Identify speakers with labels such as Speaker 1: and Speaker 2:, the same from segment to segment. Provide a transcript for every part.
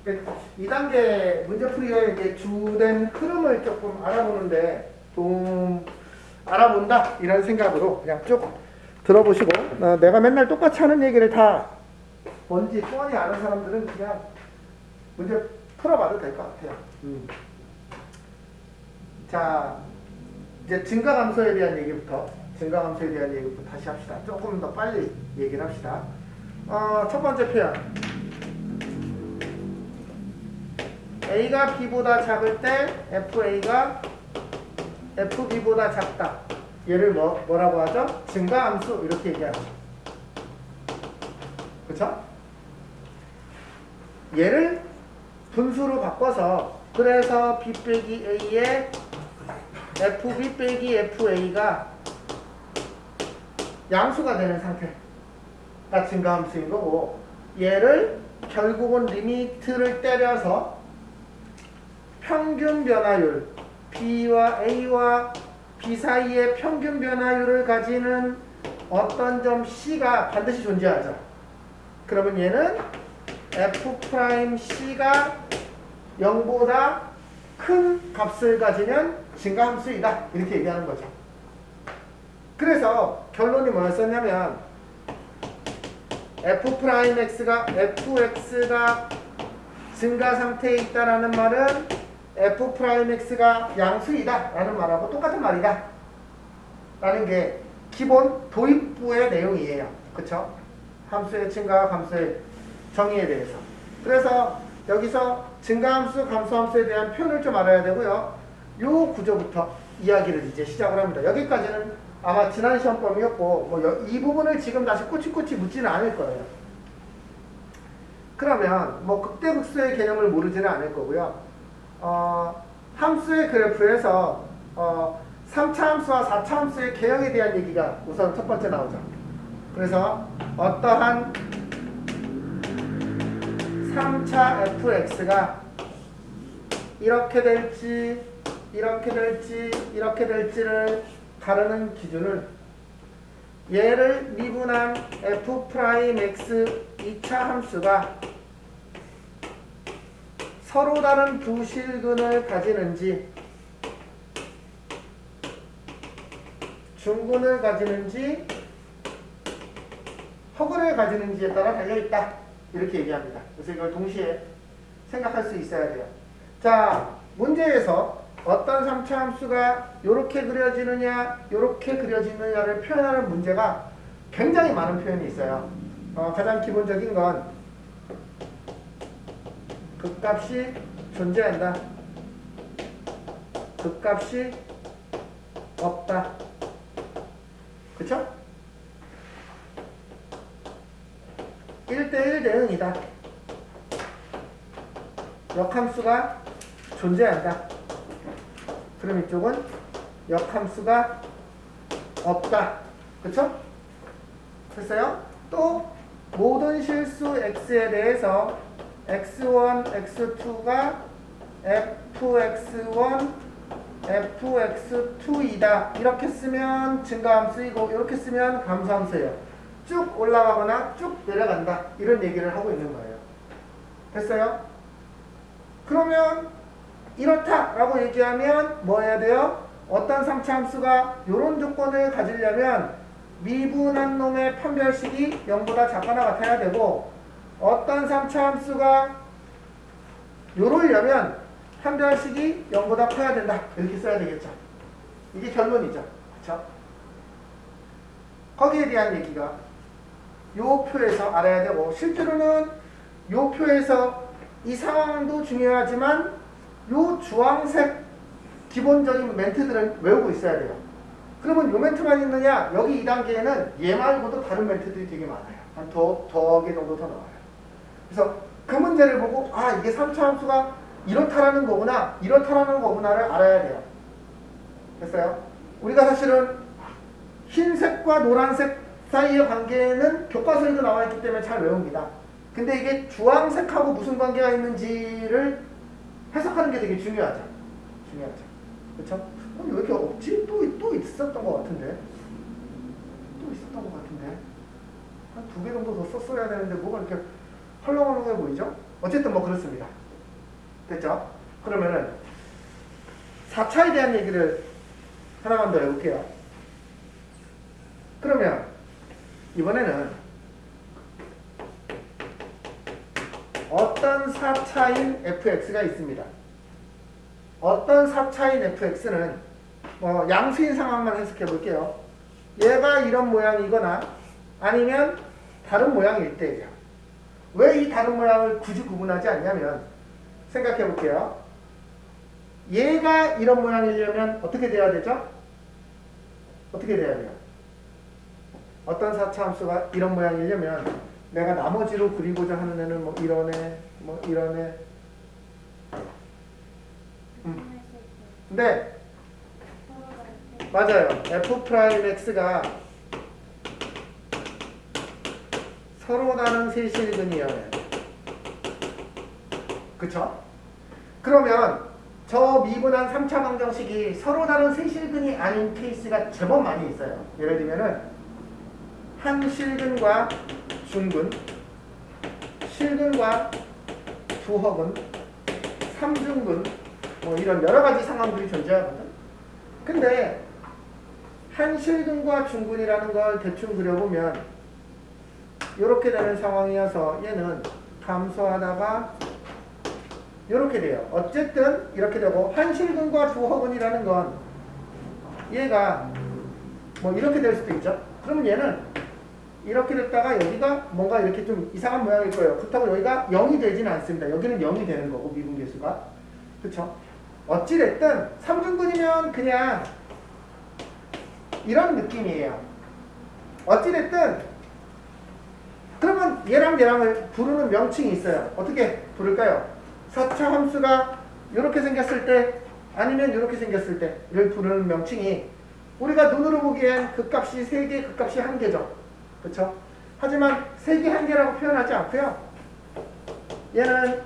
Speaker 1: 2단계 문제풀이의 이제 주된 흐름을 조금 알아보는데 알아본다 이런 생각으로 그냥 쭉 들어보시고 내가 맨날 똑같이 하는 얘기를 다 뭔지 뻔히 아는 사람들은 그냥 문제 풀어봐도 될 것 같아요. 자, 이제 증가감소에 대한 얘기부터 다시 합시다. 조금 더 빨리 얘기를 합시다. 첫 번째 표현. A가 B보다 작을 때 FA가 FB보다 작다. 얘를 뭐라고 하죠? 증가함수 이렇게 얘기하죠. 그쵸? 얘를 분수로 바꿔서 그래서 B 빼기 A에 FB 빼기 FA가 양수가 되는 상태가 증가함수인 거고 얘를 결국은 리미트를 때려서 평균 변화율 B와 A와 B 사이의 평균 변화율을 가지는 어떤 점 C가 반드시 존재하죠. 그러면 얘는 F'C가 0보다 큰 값을 가지면 증가함수이다. 이렇게 얘기하는 거죠. 그래서 결론이 뭐였었냐면 F'X가 Fx가 증가 상태에 있다라는 말은 F'X가 양수이다 라는 말하고 똑같은 말이다 라는 게 기본 도입부의 내용이에요. 그쵸? 함수의 증가와 감소의 정의에 대해서. 그래서 여기서 증가함수, 감소함수에 대한 표현을 좀 알아야 되고요. 요 구조부터 이야기를 이제 시작을 합니다. 여기까지는 아마 지난 시험범위였고 이 부분을 지금 다시 꼬치꼬치 묻지는 않을 거예요. 그러면 극대극소의 개념을 모르지는 않을 거고요. 함수의 그래프에서 3차 함수와 4차 함수의 개형에 대한 얘기가 우선 첫 번째 나오죠. 그래서 어떠한 3차 fx가 이렇게 될지 이렇게 될지 이렇게 될지를 가르는 기준은 얘를 미분한 f'x 2차 함수가 서로 다른 부실근을 가지는지 중근을 가지는지 허근을 가지는지에 따라 달려있다. 이렇게 얘기합니다. 그래서 이걸 동시에 생각할 수 있어야 돼요. 자, 문제에서 어떤 3차 함수가 이렇게 그려지느냐 이렇게 그려지느냐를 표현하는 문제가 굉장히 많은 표현이 있어요. 가장 기본적인 건 극값이 존재한다. 극값이 없다. 그쵸? 1대1 대응이다. 역함수가 존재한다. 그럼 이쪽은 역함수가 없다. 그쵸? 됐어요? 또 모든 실수 x에 대해서 x1, x2가 fx1, fx2이다. 이렇게 쓰면 증가함수이고 이렇게 쓰면 감소함수예요. 쭉 올라가거나 쭉 내려간다. 이런 얘기를 하고 있는 거예요. 됐어요? 그러면 이렇다라고 얘기하면 뭐 해야 돼요? 어떤 3차 함수가 이런 조건을 가지려면 미분한 놈의 판별식이 0보다 작거나 같아야 되고 어떤 3차 함수가 요러려면 판별식이 0보다 커야 된다. 이렇게 써야 되겠죠. 이게 결론이죠. 그렇죠? 거기에 대한 얘기가 요 표에서 알아야 되고 실제로는 요 표에서 이 상황도 중요하지만 요 주황색 기본적인 멘트들은 외우고 있어야 돼요. 그러면 요 멘트만 있느냐? 여기 2단계에는 얘 말고도 다른 멘트들이 되게 많아요. 한 더 개 정도 더 나와요. 그래서 그 문제를 보고 이게 3차 함수가 이렇다라는 거구나 이렇다라는 거구나를 알아야 돼요. 됐어요? 우리가 사실은 흰색과 노란색 사이의 관계는 교과서에도 나와 있기 때문에 잘 외웁니다. 근데 이게 주황색하고 무슨 관계가 있는지를 해석하는 게 되게 중요하죠. 그렇죠? 왜 이렇게 없지? 또 있었던 것 같은데. 한 2개 정도 더 썼어야 되는데 뭐가 이렇게 헐렁헐렁해 보이죠? 어쨌든 뭐 그렇습니다. 됐죠? 그러면은 4차에 대한 얘기를 하나만 더 해볼게요. 그러면 이번에는 어떤 4차인 fx가 있습니다. 어떤 4차인 fx는 양수인 상황만 해석해 볼게요. 얘가 이런 모양이거나 아니면 다른 모양일 때예요. 왜 이 다른 모양을 굳이 구분하지 않냐면 생각해 볼게요. 얘가 이런 모양이려면 어떻게 돼야 되죠? 어떻게 돼야 돼요? 어떤 4차 함수가 이런 모양이려면 내가 나머지로 그리고자 하는 애는 뭐 이런 애, 뭐 이런 애. 근데 맞아요. f'x가 서로 다른 세실근이어야 돼. 그쵸? 그러면 저 미분한 3차 방정식이 서로 다른 세실근이 아닌 케이스가 제법 많이 있어요. 예를 들면은 한 실근과 중근, 실근과 두허근, 삼중근 뭐 이런 여러 가지 상황들이 존재하거든. 근데 한 실근과 중근이라는 걸 대충 그려보면 이렇게 되는 상황이어서 얘는 감소하다가 이렇게 돼요. 어쨌든 이렇게 되고 한 실근과 두허근이라는 건 얘가 뭐 이렇게 될 수도 있죠. 그러면 얘는 이렇게 됐다가 여기가 뭔가 이렇게 좀 이상한 모양일 거예요. 그렇다고 여기가 0이 되지는 않습니다. 여기는 0이 되는 거고 미분계수가. 그쵸? 어찌됐든 삼중근이면 그냥 이런 느낌이에요. 어찌됐든 그러면 얘랑 얘랑을 부르는 명칭이 있어요. 어떻게 부를까요? 4차 함수가 이렇게 생겼을 때 아니면 이렇게 생겼을 때를 부르는 명칭이 우리가 눈으로 보기엔 극값이 3개, 극값이 1개죠. 그렇죠? 하지만 3개 1개라고 표현하지 않고요. 얘는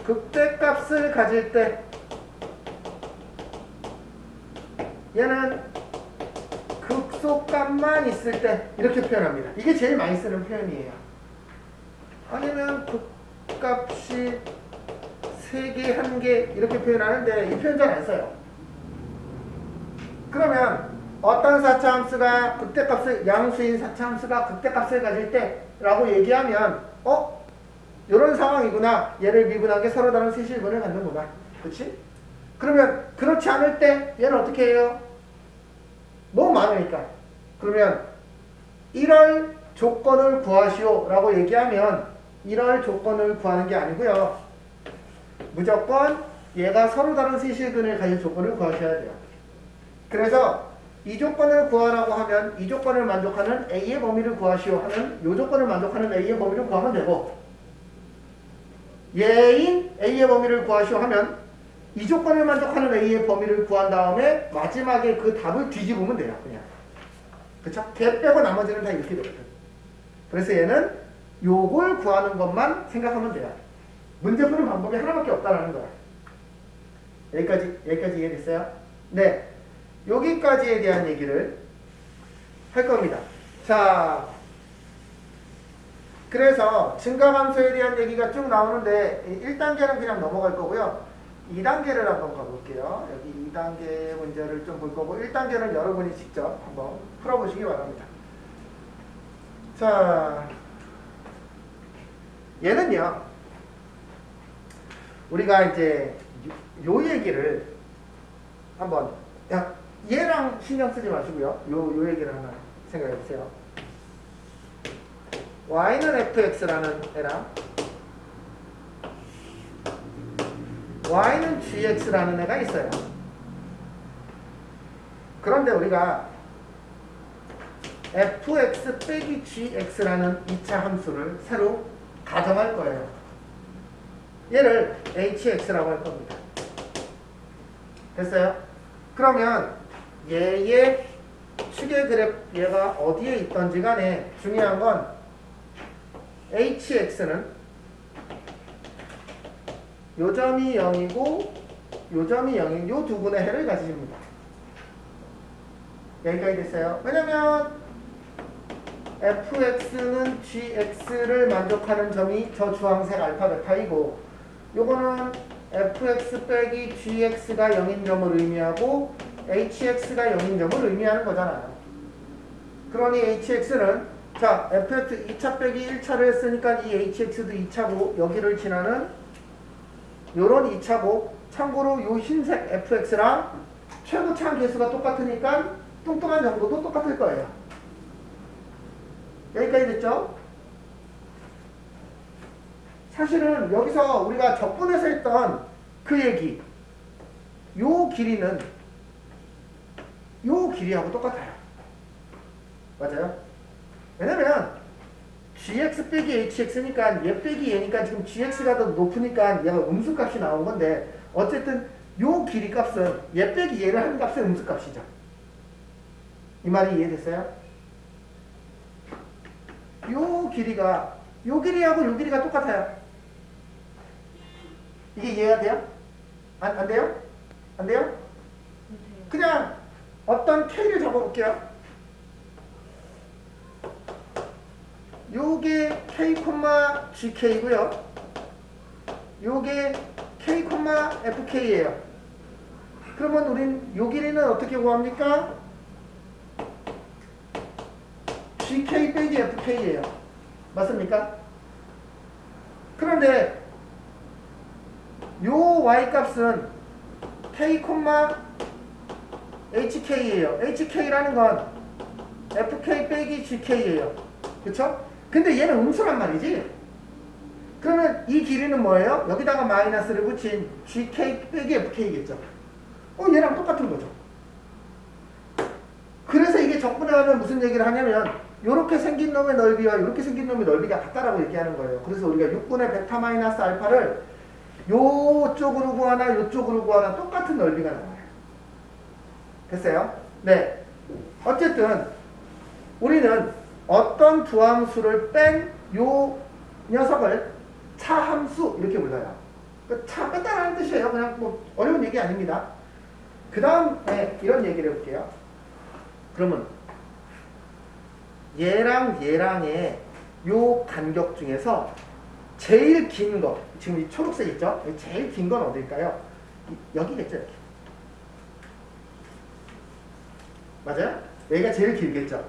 Speaker 1: 극대값을 가질 때 얘는 극소값만 있을 때 이렇게 표현합니다. 이게 제일 많이 쓰는 표현이에요. 아니면 극값이 3개, 1개 이렇게 표현하는데 이 표현 잘 안 써요. 그러면 어떤 4차 함수가 극대값을 양수인 4차 함수가 극대값을 가질 때 라고 얘기하면 이런 상황이구나. 얘를 미분한 게 서로 다른 세실근을 갖는구나. 그렇지? 그러면 그렇지 않을 때 얘는 어떻게 해요? 너무 많으니까. 그러면 이럴 조건을 구하시오 라고 얘기하면 이럴 조건을 구하는 게 아니고요. 무조건 얘가 서로 다른 세실근을 가질 조건을 구하셔야 돼요. 그래서 이 조건을 구하라고 하면 이 조건을 만족하는 A의 범위를 구하시오 하는 이 조건을 만족하는 A의 범위를 구하면 되고 얘인 A의 범위를 구하시오 하면 이 조건을 만족하는 A의 범위를 구한 다음에 마지막에 그 답을 뒤집으면 돼요. 그냥. 그쵸? 걔 빼고 나머지는 다 이렇게 되거든. 그래서 얘는 요걸 구하는 것만 생각하면 돼요. 문제 푸는 방법이 하나밖에 없다라는 거야. 여기까지 이해됐어요? 네. 여기까지에 대한 얘기를 할 겁니다. 자, 그래서 증가함수에 대한 얘기가 쭉 나오는데 1단계는 그냥 넘어갈 거고요. 2단계를 한번 가볼게요. 여기 2단계 문제를 좀 볼 거고 1단계는 여러분이 직접 한번 풀어보시기 바랍니다. 자, 얘는요. 우리가 이제 요 얘기를 한번 얘랑 신경 쓰지 마시고요. 요 얘기를 하나 생각해 보세요. y는 fx라는 애랑 y는 gx라는 애가 있어요. 그런데 우리가 fx 빼기 gx라는 2차 함수를 새로 가정할 거예요. 얘를 hx라고 할 겁니다. 됐어요? 그러면 얘의 축의 그래프 얘가 어디에 있던지 간에 중요한 건 hx는 요 점이 0이고 요 점이 0인 요 두 분의 해를 가집니다. 여기까지 됐어요. 왜냐면 fx는 gx를 만족하는 점이 저 주황색 알파 베타이고 요거는 fx 빼기 gx가 0인 점을 의미하고 hx가 0인 점을 의미하는 거잖아요. 그러니 hx는 자 fx 2차 빼기 1차를 했으니까 이 hx도 2차고 여기를 지나는 요런 2차고 참고로 요 흰색 fx랑 최고차항 개수가 똑같으니까 뚱뚱한 정도도 똑같을 거예요. 여기까지 됐죠? 사실은 여기서 우리가 적분에서 했던 그 얘기 요 길이는 요 길이하고 똑같아요. 맞아요? 왜냐면 gx 빼기 hx니까 얘 빼기 얘니까 지금 gx가 더 높으니까 얘가 음수값이 나온 건데 어쨌든 요 길이 값은 얘 빼기 얘를 하는 값은 음수값이죠. 이 말이 이해됐어요? 요 길이가 요 길이하고 요 길이가 똑같아요. 이게 이해가 돼요? 안 돼요? 안 돼요? 그냥 어떤 k를 적어볼게요. 요게 k, gk고요. 요게 k, fk예요. 그러면 우린 요 길이는 어떻게 구합니까? gk 빼기 fk예요. 맞습니까? 그런데 요 y값은 k, hk예요. hk라는 건 fk 빼기 gk예요. 그쵸? 근데 얘는 음수란 말이지. 그러면 이 길이는 뭐예요? 여기다가 마이너스를 붙인 gk 빼기 fk겠죠. 얘랑 똑같은 거죠. 그래서 이게 적분에 가면 무슨 얘기를 하냐면 이렇게 생긴 놈의 넓이와 이렇게 생긴 놈의 넓이가 같다라고 얘기하는 거예요. 그래서 우리가 6분의 베타 마이너스 알파를 요쪽으로 구하나 요쪽으로 구하나 똑같은 넓이가 나와요. 됐어요? 네. 어쨌든 우리는 어떤 두 함수를 뺀 요 녀석을 차함수 이렇게 불러요. 차 뺀다는 뜻이에요. 그냥 뭐 어려운 얘기 아닙니다. 그 다음에 이런 얘기를 해볼게요. 그러면 얘랑 얘랑의 요 간격 중에서 제일 긴 거, 지금 이 초록색 있죠? 제일 긴 건 어딜까요? 여기겠죠, 이렇게. 맞아요? 여기가 제일 길겠죠?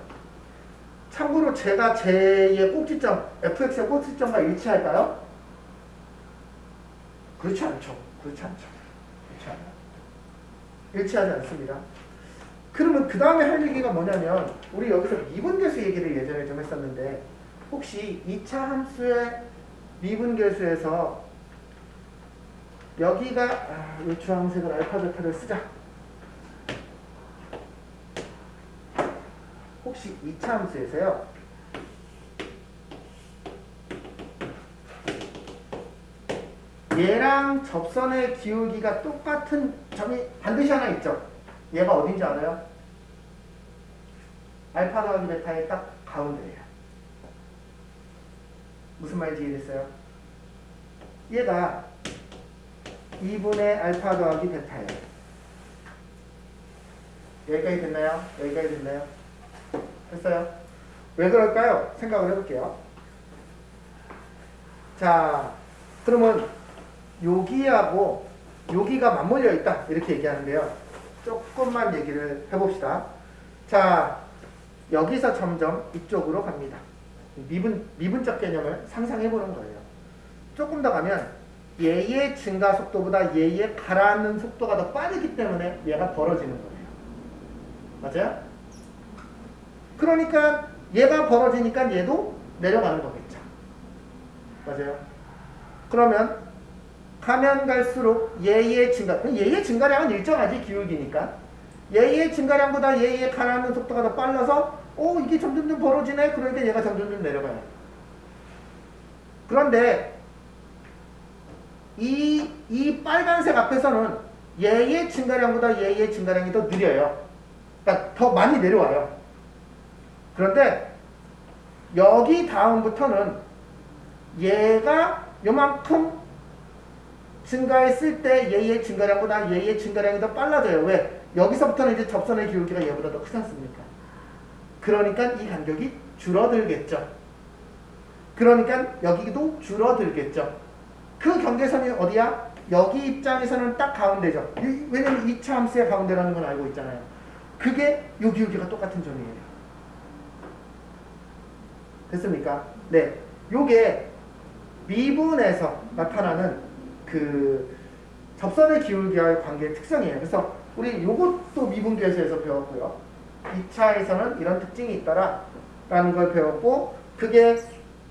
Speaker 1: 참고로 제가 제의 꼭지점, fx의 꼭지점과 일치할까요? 그렇지 않죠. 그렇지 않죠. 그렇지 않아요. 일치하지 않습니다. 그러면 그 다음에 할 얘기가 뭐냐면 우리 여기서 미분계수 얘기를 예전에 좀 했었는데 혹시 2차 함수의 미분계수에서 여기가 이 주황색을 알파 베타를 쓰자. 혹시 2차 함수에서요 얘랑 접선의 기울기가 똑같은 점이 반드시 하나 있죠. 얘가 어딘지 알아요? 알파 더하기 베타의 딱 가운데예요. 무슨 말인지 이해됐어요? 얘가 2분의 알파 더하기 베타예요. 여기까지 됐나요? 여기까지 됐나요? 됐어요? 왜 그럴까요? 생각을 해볼게요. 자, 그러면 여기하고 여기가 맞물려 있다 이렇게 얘기하는데요. 조금만 얘기를 해봅시다. 자, 여기서 점점 이쪽으로 갑니다. 미분적 개념을 상상해보는 거예요. 조금 더 가면 얘의 증가 속도보다 얘의 가라앉는 속도가 더 빠르기 때문에 얘가 벌어지는 거예요. 맞아요? 그러니까 얘가 벌어지니까 얘도 내려가는 거겠죠. 맞아요? 그러면 가면 갈수록 얘의 증가, 얘의 증가량은 일정하지, 기울기니까. 얘의 증가량보다 얘의 가라앉는 속도가 더 빨라서 이게 점점 벌어지네. 그러니까 얘가 점점 내려가요. 그런데 이 빨간색 앞에서는 얘의 증가량보다 얘의 증가량이 더 느려요. 그러니까 더 많이 내려와요. 그런데 여기 다음부터는 얘가 요만큼 증가했을 때 얘의 증가량보다 얘의 증가량이 더 빨라져요. 왜? 여기서부터는 이제 접선의 기울기가 얘보다 더 크지 않습니까? 그러니까 이 간격이 줄어들겠죠. 그러니까 여기도 줄어들겠죠. 그 경계선이 어디야? 여기 입장에서는 딱 가운데죠. 왜냐면 2차 함수의 가운데라는 건 알고 있잖아요. 그게 여기가 똑같은 점이에요. 됐습니까? 네. 요게 미분에서 나타나는 그 접선의 기울기와의 관계의 특성이에요. 그래서 우리 요것도 미분계수에서 배웠고요. 2차에서는 이런 특징이 있더라 라는 걸 배웠고, 그게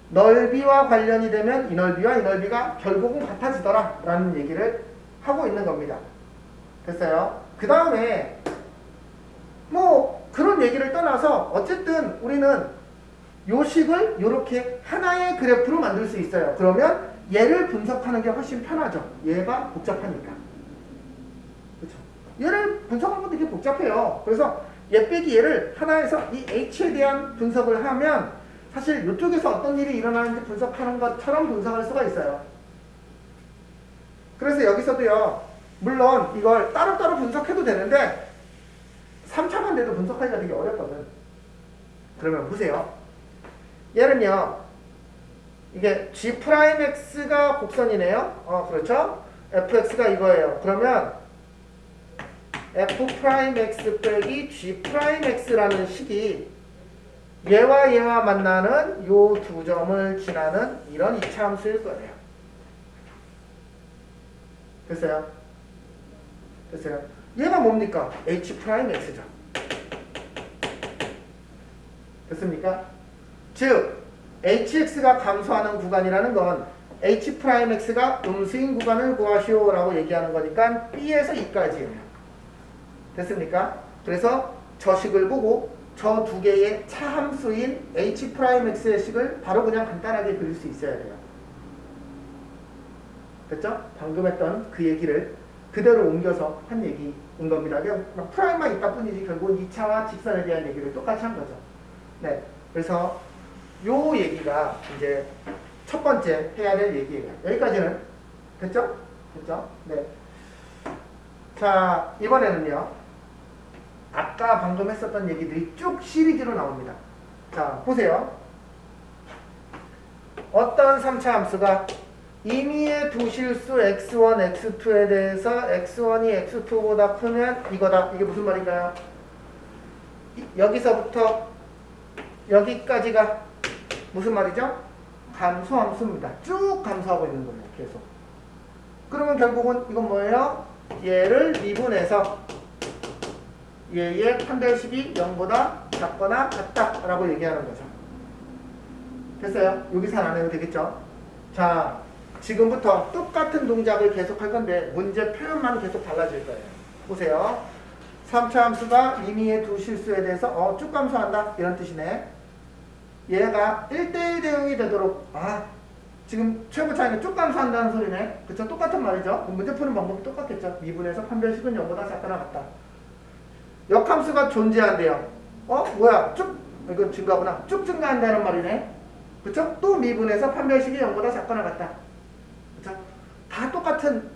Speaker 1: 넓이와 관련이 되면 이 넓이와 이 넓이가 결국은 같아지더라 라는 얘기를 하고 있는 겁니다. 됐어요? 그 다음에 뭐 그런 얘기를 떠나서 어쨌든 우리는 요 식을 이렇게 하나의 그래프로 만들 수 있어요. 그러면 얘를 분석하는 게 훨씬 편하죠. 얘가 복잡하니까. 그렇죠? 얘를 분석하는 것도 되게 복잡해요. 그래서 얘 빼기 얘를 하나에서 이 h에 대한 분석을 하면 사실 이쪽에서 어떤 일이 일어나는지 분석하는 것처럼 분석할 수가 있어요. 그래서 여기서도요, 물론 이걸 따로따로 분석해도 되는데 3차만 돼도 분석하기가 되게 어렵거든. 그러면 보세요. 얘는요, 이게 G'X가 곡선이네요. 그렇죠? fx가 이거예요. 그러면 f'x 빼기 G'X라는 식이 얘와 얘와 만나는 요 두 점을 지나는 이런 2차 함수일 거예요. 됐어요? 됐어요? 얘가 뭡니까? H'X죠. 됐습니까? 즉 hx가 감소하는 구간이라는 건 h'x가 음수인 구간을 구하시오 라고 얘기하는 거니까 b에서 2까지예요. 됐습니까? 그래서 저 식을 보고 저 두 개의 차함수인 h'x의 식을 바로 그냥 간단하게 그릴 수 있어야 돼요. 됐죠? 방금 했던 그 얘기를 그대로 옮겨서 한 얘기인 겁니다. 그냥 프라임만 있다 뿐이지 결국은 2차와 직선에 대한 얘기를 똑같이 한 거죠. 네, 그래서 요 얘기가 이제 첫 번째 해야 될 얘기예요. 여기까지는 됐죠? 됐죠? 네. 자, 이번에는요. 아까 방금 했었던 얘기들이 쭉 시리즈로 나옵니다. 자, 보세요. 어떤 3차 함수가 임의의 두 실수 x1, x2에 대해서 x1이 x2보다 크면 이거다. 이게 무슨 말인가요? 여기서부터 여기까지가 무슨 말이죠? 감소함수입니다. 쭉 감소하고 있는 거예요. 계속. 그러면 결국은 이건 뭐예요? 얘를 미분해서 얘의 판별식이 0보다 작거나 같다라고 얘기하는 거죠. 됐어요? 여기서 안 해도 되겠죠? 자, 지금부터 똑같은 동작을 계속 할 건데 문제 표현만 계속 달라질 거예요. 보세요. 3차 함수가 임의의 두 실수에 대해서 쭉 감소한다 이런 뜻이네. 얘가 1대1 대응이 되도록 지금 최고 차이는 쭉 감소한다는 소리네. 그쵸? 똑같은 말이죠. 문제 푸는 방법이 똑같겠죠. 미분해서 판별식은 0보다 작거나 같다. 역함수가 존재한대요. 뭐야? 이건 증가구나. 쭉 증가한다는 말이네. 그쵸? 또 미분해서 판별식이 0보다 작거나 같다. 그쵸? 다 똑같은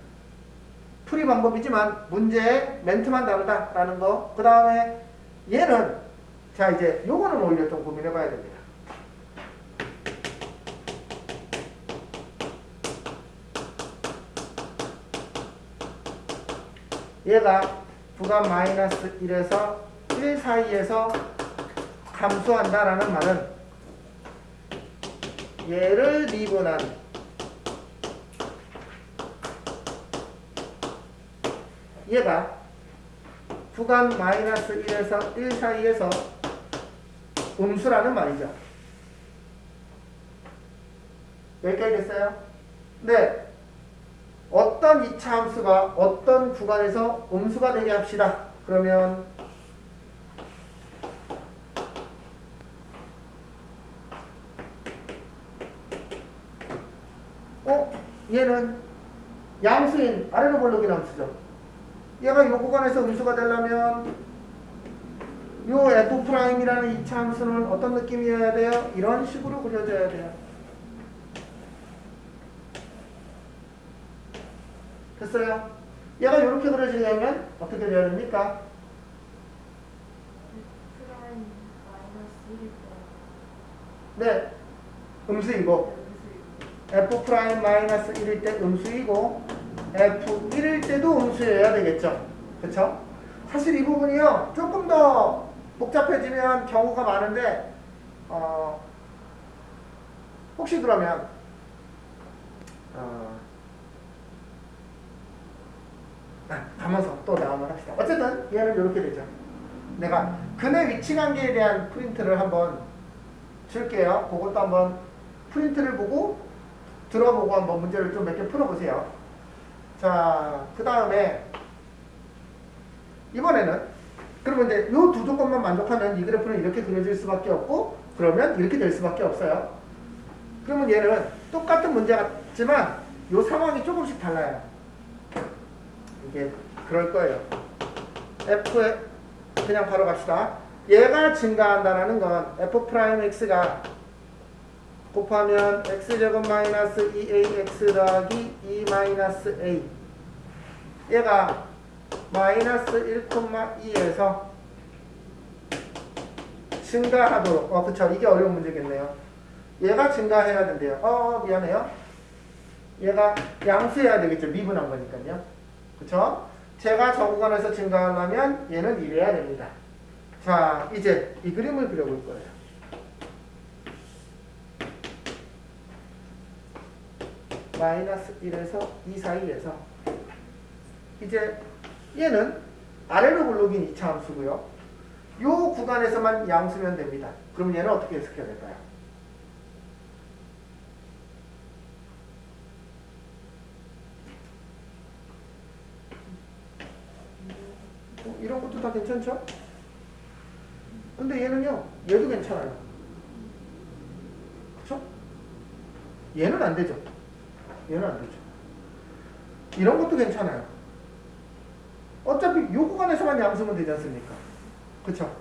Speaker 1: 풀이 방법이지만 문제의 멘트만 다르다라는 거. 그 다음에 얘는 자 이제 요거는 오히려 좀 고민해 봐야 됩니다. 얘가 구간 마이너스 1에서 1 사이에서 감소한다라는 말은 얘를 미분한 얘가 구간 마이너스 1에서 1 사이에서 음수라는 말이죠. 여기까지 됐어요? 네. 어떤 2차 함수가 어떤 구간에서 음수가 되게 합시다. 그러면 얘는 양수인 아래로 볼록인 함수죠. 얘가 이 구간에서 음수가 되려면 요 F'이라는 2차 함수는 어떤 느낌이어야 돼요? 이런 식으로 그려져야 돼요. 됐어요? 얘가 이렇게 그려지려면 어떻게 되어야 됩니까? 네, 음수이고 f 프라임 마이너스 1일 때 음수이고 f1일 때도 음수여야 되겠죠. 그쵸? 사실 이 부분이요 조금 더 복잡해지면 경우가 많은데 혹시 그러면 가면서 또 나오면 합시다. 어쨌든 얘는 이렇게 되죠. 내가 근의 위치 관계에 대한 프린트를 한번 줄게요. 그것도 한번 프린트를 보고 들어보고 한번 문제를 좀 몇 개 풀어보세요. 자, 그 다음에 이번에는 그러면 이제 이 두 조건만 만족하면 이 그래프는 이렇게 그려질 수밖에 없고 그러면 이렇게 될 수밖에 없어요. 그러면 얘는 똑같은 문제 같지만 이 상황이 조금씩 달라요. 이게 그럴 거예요. F에 그냥 바로 갑시다. 얘가 증가한다는 건 F'X가 곱하면 X제곱 마이너스 2AX 더하기 2 마이너스 A 얘가 마이너스 1,2에서 증가하도록 그쵸 이게 어려운 문제겠네요. 얘가 증가해야 된대요. 미안해요. 얘가 양수해야 되겠죠. 미분한 거니까요. 그쵸? 제가 저 구간에서 증가하려면 얘는 이래야 됩니다. 자, 이제 이 그림을 그려볼 거예요. 마이너스 1에서 2 사이에서 이제 얘는 아래로 굴러긴 2차 함수고요. 요 구간에서만 양수면 됩니다. 그럼 얘는 어떻게 해석해야 될까요? 이런 것도 다 괜찮죠? 근데 얘는요, 얘도 괜찮아요. 그쵸? 얘는 안 되죠. 얘는 안 되죠. 이런 것도 괜찮아요. 어차피 요 구간에서만 양수면 되지 않습니까? 그쵸?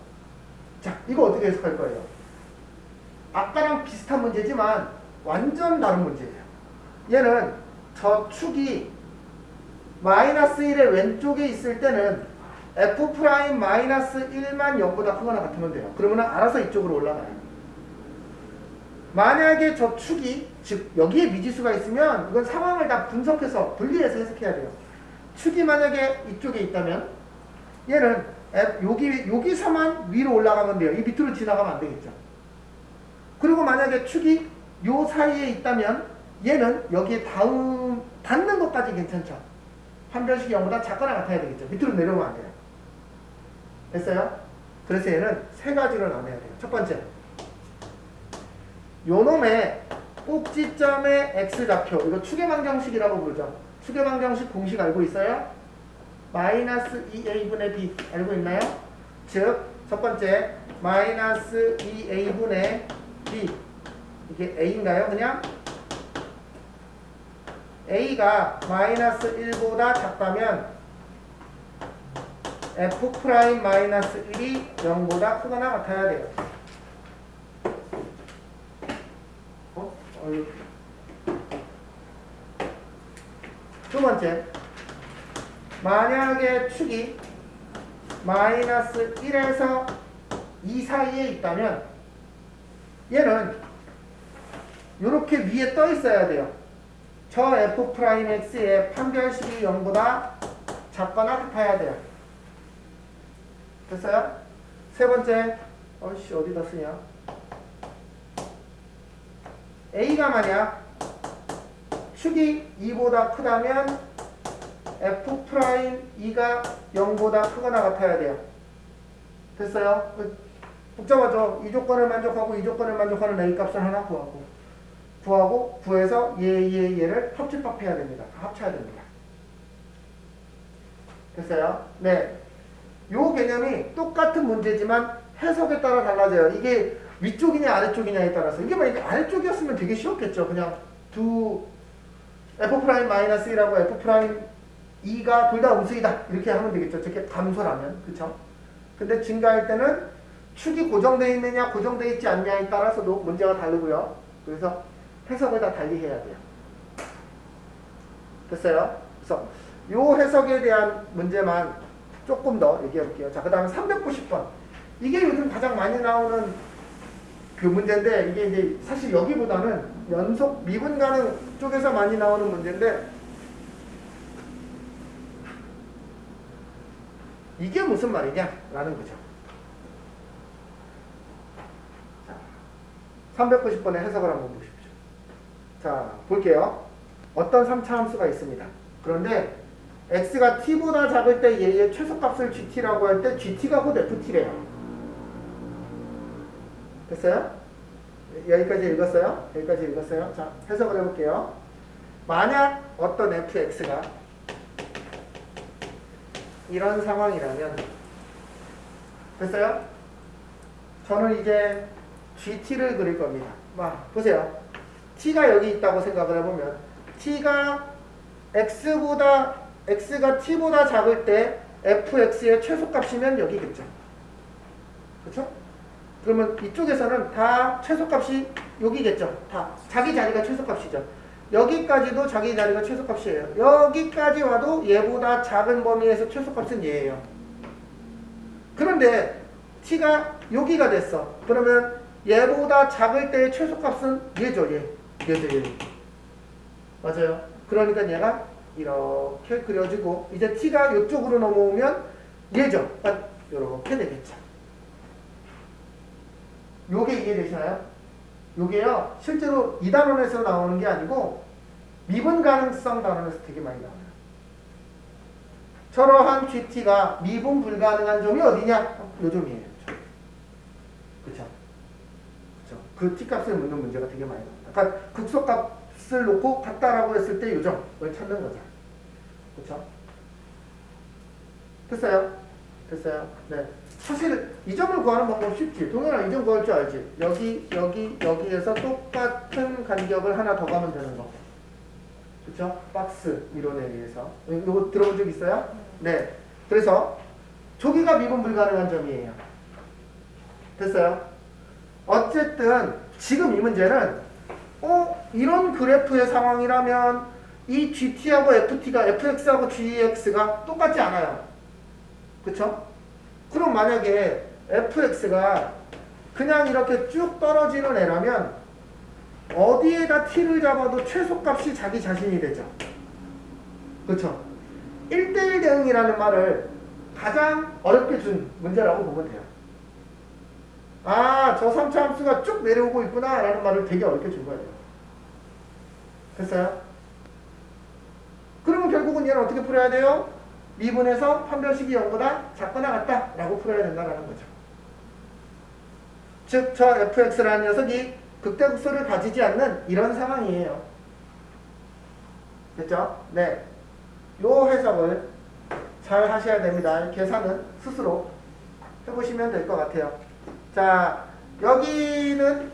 Speaker 1: 자, 이거 어떻게 해석할 거예요? 아까랑 비슷한 문제지만 완전 다른 문제예요. 얘는 저 축이 마이너스 1의 왼쪽에 있을 때는 F 프라임 마이너스 1만 0보다 크거나 같으면 돼요. 그러면 알아서 이쪽으로 올라가요. 만약에 저 축이 즉 여기에 미지수가 있으면 이건 상황을 다 분석해서 분리해서 해석해야 돼요. 축이 만약에 이쪽에 있다면 얘는 여기서만 위로 올라가면 돼요. 이 밑으로 지나가면 안 되겠죠. 그리고 만약에 축이 요 사이에 있다면 얘는 여기에 닿는 것까지 괜찮죠. 판별식이 0보다 작거나 같아야 되겠죠. 밑으로 내려오면 안 돼요. 됐어요? 그래서 얘는 세 가지로 나눠야 돼요. 첫 번째, 요놈의 꼭지점의 x좌표, 이거 추계방정식이라고 부르죠. 추계방정식 공식 알고 있어요? 마이너스 2a분의 b 알고 있나요? 즉, 첫 번째 마이너스 2a분의 b 이게 a인가요? 그냥? a가 마이너스 1보다 작다면 f 프라임 마이너스 1이 0보다 크거나 같아야 돼요. 두 번째, 만약에 축이 마이너스 1에서 2 사이에 있다면 얘는 이렇게 위에 떠 있어야 돼요. 저 f 프라임 x의 판별식이 0보다 작거나 같아야 돼요. 됐어요? 세 번째, 어디다 쓰냐? a가 만약 축이 2보다 크다면 f 프라임 2가 0보다 크거나 같아야 돼요. 됐어요? 복잡하죠? 이 조건을 만족하고 이 조건을 만족하는 a 값을 하나 구하고 구해서 얘를 합집합해야 됩니다. 합쳐야 됩니다. 됐어요? 네. 요 개념이 똑같은 문제지만 해석에 따라 달라져요. 이게 위쪽이냐 아래쪽이냐에 따라서. 이게 만약에 아래쪽이었으면 되게 쉬웠겠죠. 그냥 F'-1하고 F'2가 둘 다 음수이다. 이렇게 하면 되겠죠. 저렇게 감소라면. 그쵸? 근데 증가할 때는 축이 고정되어 있느냐 고정되어 있지 않냐에 따라서도 문제가 다르고요. 그래서 해석을 다 달리 해야 돼요. 됐어요? 그래서 요 해석에 대한 문제만 조금 더 얘기해 볼게요. 자, 그 다음에 390번. 이게 요즘 가장 많이 나오는 그 문제인데 이게 이제 사실 여기보다는 연속 미분 가능 쪽에서 많이 나오는 문제인데 이게 무슨 말이냐라는 거죠. 390번의 해석을 한번 보십시오. 자, 볼게요. 어떤 3차 함수가 있습니다. 그런데 x가 t보다 작을 때 얘의 최소값을 gt라고 할 때 gt가 곧 ft래요. 됐어요? 여기까지 읽었어요? 여기까지 읽었어요? 자, 해석을 해볼게요. 만약 어떤 fx가 이런 상황이라면 됐어요? 저는 이제 gt를 그릴 겁니다. 보세요. t가 여기 있다고 생각을 해보면 t가 x가 t보다 작을 때 fx의 최소값이면 여기겠죠. 그렇죠? 그러면 이쪽에서는 다 최소값이 여기겠죠. 다 자기 자리가 최소값이죠. 여기까지도 자기 자리가 최소값이에요. 여기까지 와도 얘보다 작은 범위에서 최소값은 얘예요. 그런데 t가 여기가 됐어. 그러면 얘보다 작을 때의 최소값은 얘죠. 얘죠. 얘. 맞아요. 그러니까 얘가 이렇게 그려지고 이제 t가 이쪽으로 넘어오면 얘죠. 이렇게 되겠죠. 요게 이해되시나요? 요게요. 실제로 이 단원에서 나오는 게 아니고 미분 가능성 단원에서 되게 많이 나와요. 저러한 GT가 미분 불가능한 점이 어디냐? 요 점이에요. 그쵸? 그 t값을 묻는 문제가 되게 많이 나옵니다. 그러니까 극소값을 놓고 같다라고 했을 때 요 점을 찾는 거죠. 그쵸? 됐어요? 네. 사실 이 점을 구하는 방법 쉽지. 동현아 이 점 구할 줄 알지? 여기에서 똑같은 간격을 하나 더 가면 되는 거. 그쵸? 박스 이론에 의해서. 이거 들어본 적 있어요? 네. 그래서 저기가 미분 불가능한 점이에요. 됐어요? 어쨌든 지금 이 문제는 이런 그래프의 상황이라면 이 GT하고 FT가 FX하고 GX가 똑같지 않아요. 그쵸? 그럼 만약에 fx가 그냥 이렇게 쭉 떨어지는 애라면 어디에다 t를 잡아도 최소값이 자기 자신이 되죠. 그렇죠? 1대1 대응이라는 말을 가장 어렵게 준 문제라고 보면 돼요. 저 3차 함수가 쭉 내려오고 있구나 라는 말을 되게 어렵게 준 거예요. 됐어요? 그러면 결국은 얘는 어떻게 풀어야 돼요? 미분에서 판별식이 0보다 작거나 같다 라고 풀어야 된다는 거죠. 즉, 저 fx라는 녀석이 극대극소를 가지지 않는 이런 상황이에요. 됐죠? 네. 요 해석을 잘 하셔야 됩니다. 계산은 스스로 해보시면 될 것 같아요. 자, 여기는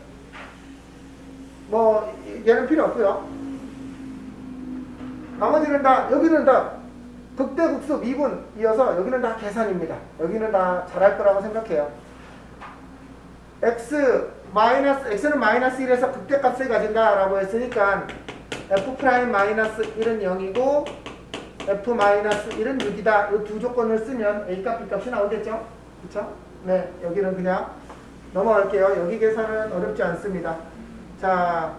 Speaker 1: 얘는 필요 없고요. 나머지는 다, 여기는 다 극대극소 미분 이어서 여기는 다 계산입니다. 여기는 다 잘할 거라고 생각해요. x는 -1에서 극대값을 가진다라고 했으니까 f'-1은 0이고 f-1은 6이다. 이 두 조건을 쓰면 a값, b값이 나오겠죠? 그쵸? 네, 여기는 그냥 넘어갈게요. 여기 계산은 어렵지 않습니다. 자,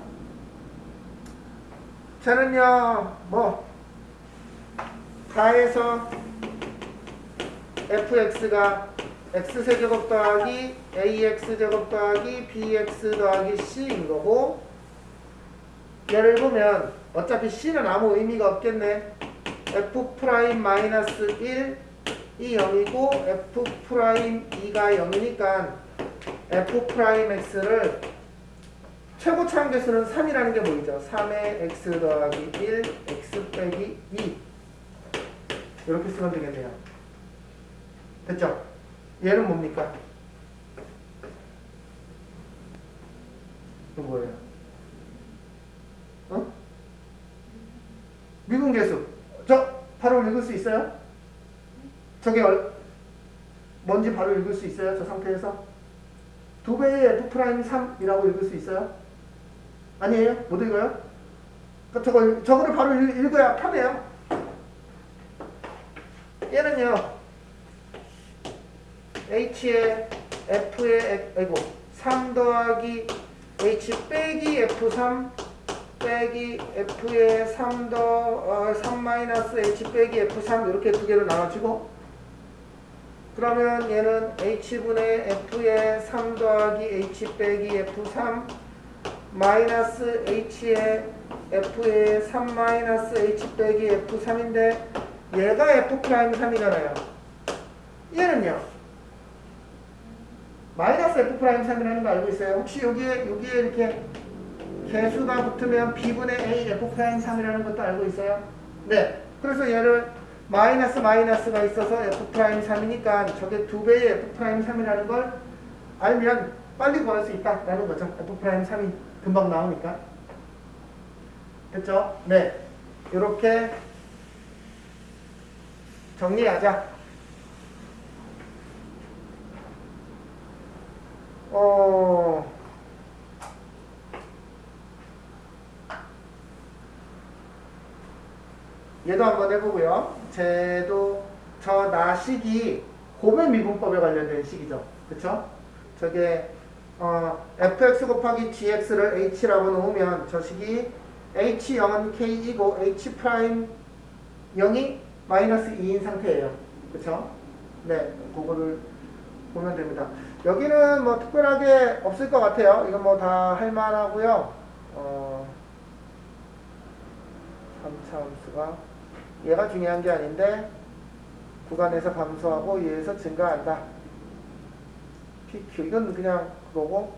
Speaker 1: 저는요, 가에서 fx가 x세제곱 더하기 ax제곱 더하기 bx 더하기 c인 거고, 얘를 보면 어차피 c는 아무 의미가 없겠네. f'-1이 0이고 f'2가 0이니까 f'x를 최고차 함계수는 3이라는 게 보이죠. 3의 x 더하기 1, x 빼기 2 이렇게 쓰면 되겠네요. 됐죠? 얘는 뭡니까? 이건 뭐예요? 미분계수. 저 바로 읽을 수 있어요? 저게 뭔지 바로 읽을 수 있어요? 저 상태에서? 2배의 f'3이라고 읽을 수 있어요? 아니에요? 못 읽어요? 저거를 바로 읽어야 편해요. 얘는요, h의 f의 3 더하기 H 빼기 F3 빼기 F의 3 마이너스 H 빼기 F3 이렇게 두 개로 나눠지고, 그러면 얘는 H분의 F의 3 더하기 H 빼기 F3 마이너스 H의 F의 3 마이너스 H 빼기 F3인데 얘가 F'3이잖아요. 얘는요 마이너스 F'3이라는 거 알고 있어요? 혹시 여기에 이렇게 개수가 붙으면 B분의 A F'3이라는 것도 알고 있어요? 네. 그래서 얘를 마이너스가 있어서 F'3이니까 저게 2배의 F'3이라는 걸 알면 빨리 구할 수 있다라는 거죠. F'3이 금방 나오니까. 됐죠? 네. 이렇게 정리하자. 얘도 한번 해보고요. 쟤도 저 나식이 고배 미분법에 관련된 식이죠. 그쵸? 저게 fx 곱하기 gx를 h라고 놓으면 저 식이 h0은 k이고 h'0이 마이너스 2인 상태예요. 그쵸? 네, 그거를 보면 됩니다. 여기는 뭐 특별하게 없을 것 같아요. 이건 뭐 다 할만하고요. 3차 함수가 얘가 중요한 게 아닌데 구간에서 감소하고 얘에서 증가한다. PQ 이건 그냥 그거고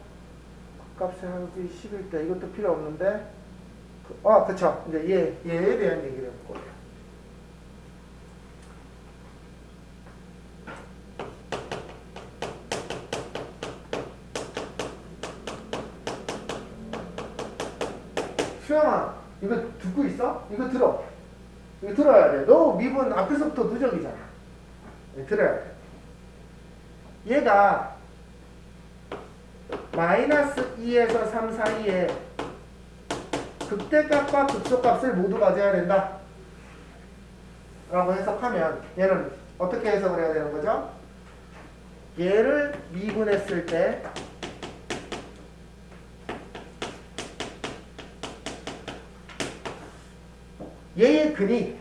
Speaker 1: 값의 합이 11대 이것도 필요 없는데 그쵸. 이제 얘에 대한 얘기를 할 거예요. 수영아, 이거 듣고 있어? 이거 들어. 이거 들어야 돼. 너 미분 앞에서부터 누적이잖아. 들어야 돼. 얘가 마이너스 2에서 3 사이에 극대값과 극소값을 모두 가져야 된다. 라고 해석하면 얘는 어떻게 해석을 해야 되는 거죠? 얘를 미분했을 때 얘의 근이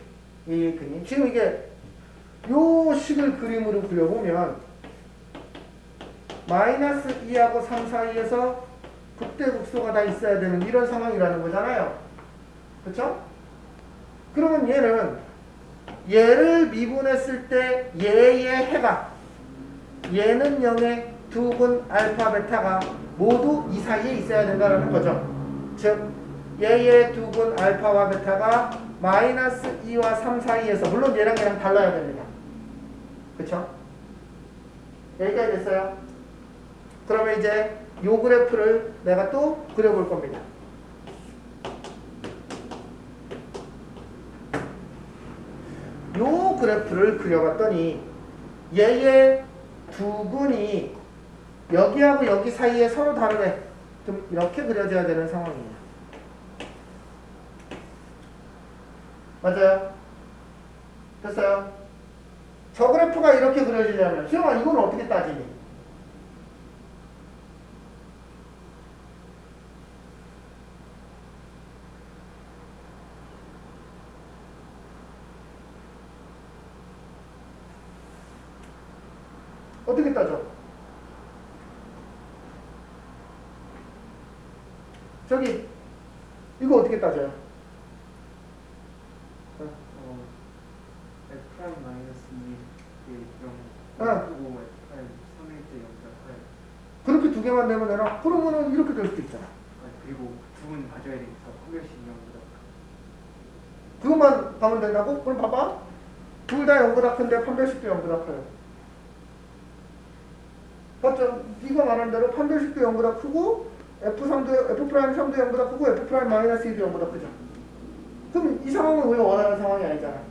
Speaker 1: 지금 이게 요 식을 그림으로 그려보면 마이너스 2하고 3 사이에서 극대극소가 다 있어야 되는 이런 상황이라는 거잖아요. 그렇죠? 그러면 얘를 미분했을 때 얘의 해가 얘는 0에 두근 알파 베타가 모두 이 사이에 있어야 된다는 거죠. 즉 얘의 두근 알파와 베타가 마이너스 2와 3 사이에서 물론 얘랑 달라야 됩니다. 그쵸? 여기까지 됐어요? 그러면 이제 요 그래프를 내가 또 그려볼 겁니다. 요 그래프를 그려봤더니 얘의 두근이 여기하고 여기 사이에 서로 다르네. 좀 이렇게 그려져야 되는 상황이에요. 맞아요? 됐어요? 저 그래프가 이렇게 그려지려면 수영아 이거는 어떻게 따지니? 어떻게 따져? 저기 이거 어떻게 따져요?
Speaker 2: F' 마이너스 2의 0 그리고 F' 3일 때 0.8
Speaker 1: 그렇게 두 개만 내면 되나? 그러면은 이렇게 될 수도 있잖아.
Speaker 2: 그리고 두 분 가져야 되니까 판별식 0보다
Speaker 1: 그것만 가면 된다고? 그럼 봐봐. 둘 다 0보다 큰데 판별식도 0보다 커요. 맞죠? 네가 말한 대로 판별식도 0보다 크고 F'3도 0보다 크고 F'-2도 0보다 크죠. 그럼 이 상황은 우리가 원하는 상황이 아니잖아.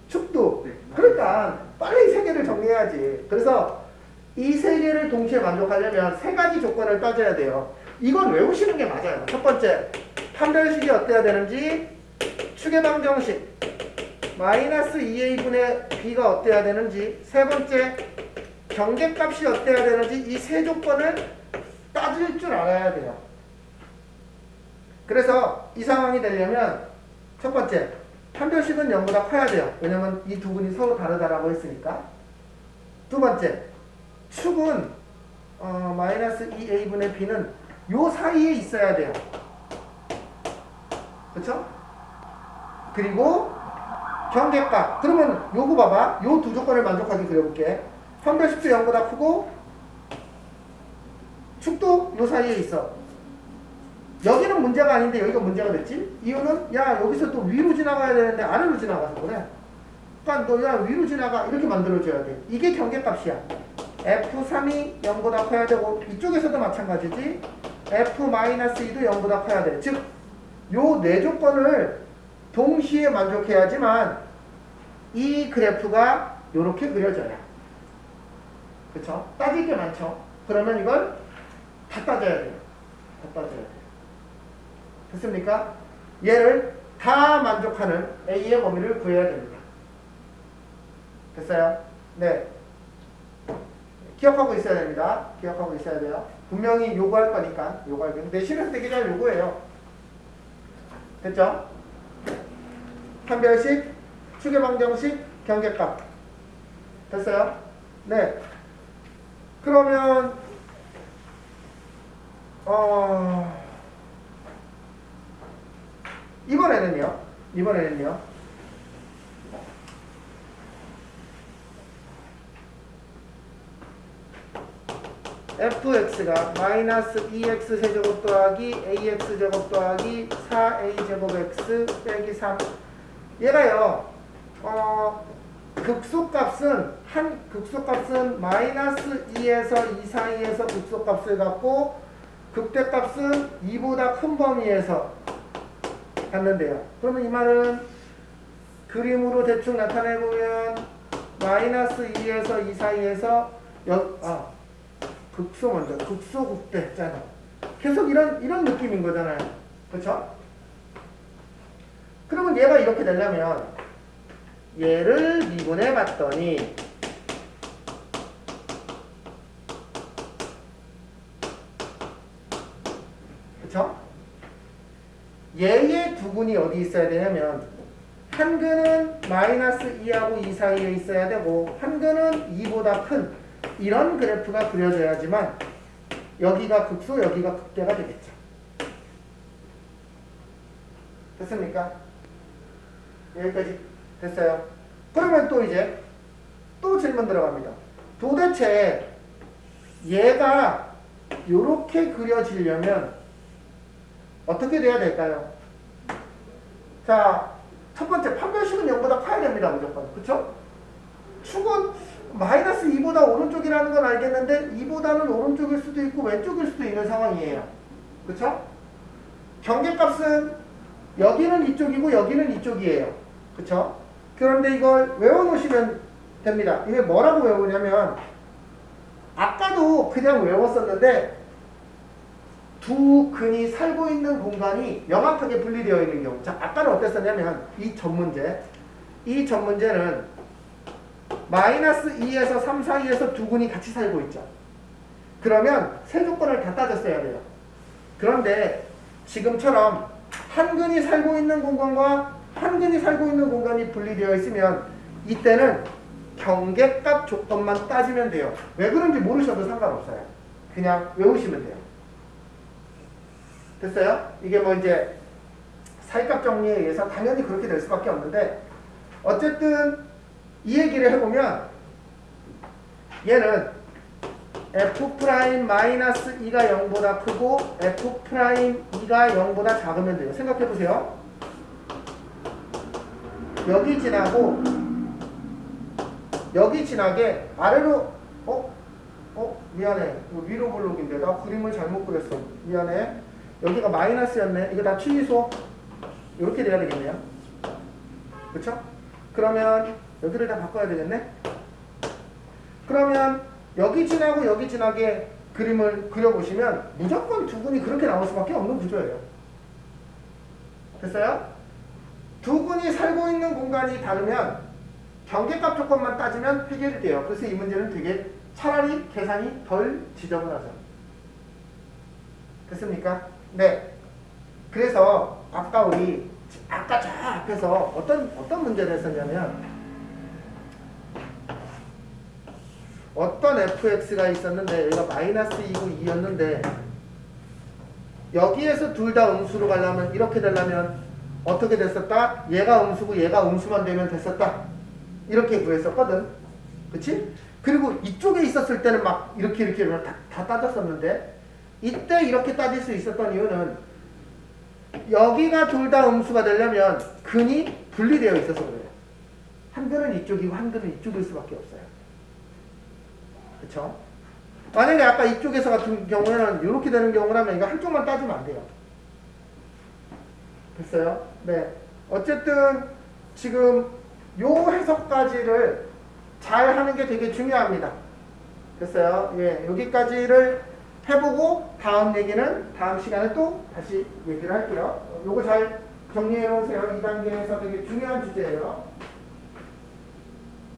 Speaker 1: 축도.
Speaker 2: 네,
Speaker 1: 그러니까 빨리 세 개를 정리해야지. 그래서 이 세 개를 동시에 만족하려면 세 가지 조건을 따져야 돼요. 이건 외우시는 게 맞아요. 첫 번째, 판별식이 어때야 되는지, 추계방정식 마이너스 2a분의 b가 어때야 되는지, 세 번째, 경계값이 어때야 되는지 이 세 조건을 따질 줄 알아야 돼요. 그래서 이 상황이 되려면 첫 번째, 판별식은 0보다 커야 돼요. 왜냐면 이 두 근이 서로 다르다라고 했으니까. 두 번째, 축은 마이너스 2a분의 b는 요 사이에 있어야 돼요. 그쵸? 그리고 경계값. 그러면 요거 봐봐. 요 두 조건을 만족하게 그려볼게. 판별식도 0보다 크고 축도 요 사이에 있어. 여기는 문제가 아닌데 여기가 문제가 됐지? 이유는 야 여기서 또 위로 지나가야 되는데 아래로 지나가서 그래. 그러니까 너 야 위로 지나가 이렇게 만들어줘야 돼. 이게 경계값이야. F3이 0보다 커야 되고 이쪽에서도 마찬가지지. F-2도 0보다 커야 돼. 즉 요 네 조건을 동시에 만족해야지만 이 그래프가 요렇게 그려져요. 그쵸? 따질 게 많죠. 그러면 이걸 다 따져야 돼요. 다 따져야 돼요. 됐습니까? 얘를 다 만족하는 A의 범위를 구해야 됩니다. 됐어요? 네. 기억하고 있어야 됩니다. 기억하고 있어야 돼요. 분명히 요구할 거니까. 요구할 거니까. 내신에서 되게 잘 요구해요. 됐죠? 판별식, 추계방정식, 경계값. 됐어요? 네. 그러면 이번에는요 fx가 마이너스 2x 세제곱 더하기 ax 제곱 더하기 4a 제곱 x 빼기 3 얘가요 극소값은 마이너스 2에서 2 사이에서 극소값을 갖고 극대값은 2보다 큰 범위에서 갖는데요. 그러면 이 말은 그림으로 대충 나타내보면 마이너스 2에서 2 사이에서 극소 먼저 극소 극대 했잖아. 계속 이런 느낌인 거잖아요. 그렇죠? 그러면 얘가 이렇게 되려면 얘를 미분해 봤더니 그쵸? 얘의 두 근이 어디 있어야 되냐면 한 근은 마이너스 2하고 2 사이에 있어야 되고 한 근은 2보다 큰 이런 그래프가 그려져야지만 여기가 극소 여기가 극대가 되겠죠. 됐습니까? 여기까지 됐어요. 그러면 또 이제 또 질문 들어갑니다. 도대체 얘가 이렇게 그려지려면 어떻게 돼야 될까요? 자, 첫 번째 판별식은 0보다 커야 됩니다. 무조건. 그쵸? 축은 마이너스 2보다 오른쪽이라는 건 알겠는데 2보다는 오른쪽일 수도 있고 왼쪽일 수도 있는 상황이에요. 그쵸? 경계값은 여기는 이쪽이고 여기는 이쪽이에요. 그쵸? 그런데 이걸 외워놓으시면 됩니다. 이게 뭐라고 외우냐면 아까도 그냥 외웠었는데 두 근이 살고 있는 공간이 명확하게 분리되어 있는 경우. 자, 아까는 어땠었냐면 이 전 문제는 마이너스 2에서 3 사이에서 두 근이 같이 살고 있죠. 그러면 세 조건을 다 따졌어야 돼요. 그런데 지금처럼 한 근이 살고 있는 공간과 한 근이 살고 있는 공간이 분리되어 있으면 이때는 경계값 조건만 따지면 돼요. 왜 그런지 모르셔도 상관없어요. 그냥 외우시면 돼요. 됐어요? 이게 뭐 이제 사이값 정리에 의해서 당연히 그렇게 될 수밖에 없는데 어쨌든 이 얘기를 해보면 얘는 f'-2가 0보다 크고 f'2가 0보다 작으면 돼요. 생각해보세요. 여기 지나고 여기 지나게 아래로 미안해. 이거 위로 블록인데 나 그림을 잘못 그렸어. 미안해. 여기가 마이너스였네. 이거 다 취소. 이렇게 돼야 되겠네요. 그쵸? 그러면 여기를 다 바꿔야 되겠네. 그러면 여기 지나고 여기 지나게 그림을 그려보시면 무조건 두 근이 그렇게 나올 수밖에 없는 구조예요. 됐어요? 두 근이 살고 있는 공간이 다르면 경계값 조건만 따지면 해결이 돼요. 그래서 이 문제는 되게 차라리 계산이 덜 지저분하죠. 됐습니까? 네. 그래서 아까 저 앞에서 어떤 문제를 했었냐면 어떤 fx가 있었는데 얘가 마이너스 2고 2였는데 여기에서 둘 다 음수로 가려면 이렇게 되려면 어떻게 됐었다? 얘가 음수고 얘가 음수만 되면 됐었다. 이렇게 구했었거든. 그치? 그리고 이쪽에 있었을 때는 막 이렇게 다 따졌었는데 이때 이렇게 따질 수 있었던 이유는 여기가 둘 다 음수가 되려면 근이 분리되어 있어서 그래요. 한 근은 이쪽이고 한 근은 이쪽일 수밖에 없어요. 그쵸? 만약에 아까 이쪽에서 같은 경우에는 이렇게 되는 경우라면 이거 한쪽만 따지면 안 돼요. 됐어요? 네. 어쨌든 지금 요 해석까지를 잘 하는 게 되게 중요합니다. 됐어요? 예, 여기까지를 해보고 다음 얘기는 다음 시간에 또 다시 얘기를 할게요. 요거 잘 정리해 놓으세요. 2단계에서 되게 중요한 주제예요.